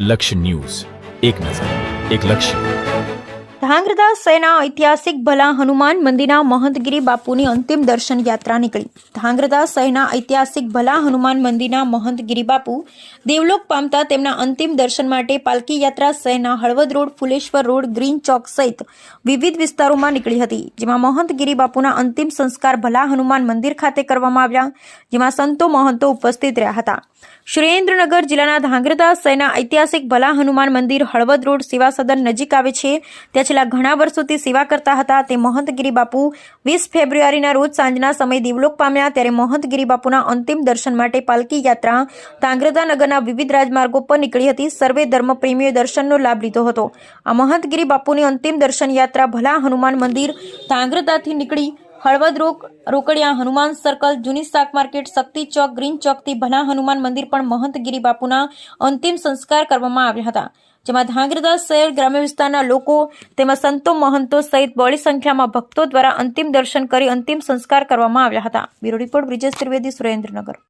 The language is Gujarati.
લક્ષ્ય ન્યૂઝ, એક નજર, એક લક્ષ્ય. ધાંગ્રધા શહેરના ઐતિહાસિક ભલા હનુમાન મંદિરના મહંતગીરી બાપુની અંતિમ દર્શન યાત્રા નીકળી. ધાંગ્રધા શહેરના ઐતિહાસિક ભલા હનુમાન મંદિરના મહંતગીરી બાપુ દેવલોક પામતા તેમના અંતિમ દર્શન માટે પાલકી યાત્રા શહેરના હળવદ રોડ, ફુલેશ્વર રોડ, ગ્રીન ચોક સહિત વિવિધ વિસ્તારોમાં નીકળી હતી, જેમાં મહંતગીરી બાપુના અંતિમ સંસ્કાર ભલા હનુમાન મંદિર ખાતે કરવામાં આવ્યા, જેમાં સંતો મહંતો ઉપસ્થિત રહ્યા હતા. સુરેન્દ્રનગર જિલ્લાના ધાંગ્રધા શહેરના ઐતિહાસિક ભલા હનુમાન મંદિર હળવદ રોડ સેવા સદન નજીક આવે છે. ત્યાં છેલ્લા ઘણા વર્ષોથી સેવા કરતા હતા તે મહંતગીરી બાપુ 20 ફેબ્રુઆરીના રોજ સાંજના સમયે દેવલોક પામ્યા. ત્યારે મહંતગીરી બાપુના અંતિમ દર્શન માટે પાલકી યાત્રા ધાંગ્રધા નગરના વિવિધ રાજમાર્ગો પર નીકળી હતી. સર્વે ધર્મપ્રેમીઓએ દર્શનનો લાભ લીધો હતો. આ મહંતગીરી બાપુની અંતિમ દર્શન યાત્રા ભલા હનુમાન મંદિર ધાંગ્રધાથી નીકળી હળવદ રોકડિયા, હનુમાન સર્કલ, જૂની શાક માર્કેટ, શક્તિ ચોક, ગ્રીન ચોકથી ભલા હનુમાન મંદિર પણ મહંતગીરી બાપુના અંતિમ સંસ્કાર કરવામાં આવ્યા હતા, જેમાં ધાંગ્રધા શહેર ગ્રામ્ય વિસ્તારના લોકો તેમજ સંતો મહંતો સહિત બહોળી સંખ્યામાં ભક્તો દ્વારા અંતિમ દર્શન કરી અંતિમ સંસ્કાર કરવામાં આવ્યા હતા. Bureau report Brijesh Trivedi, Surendranagar.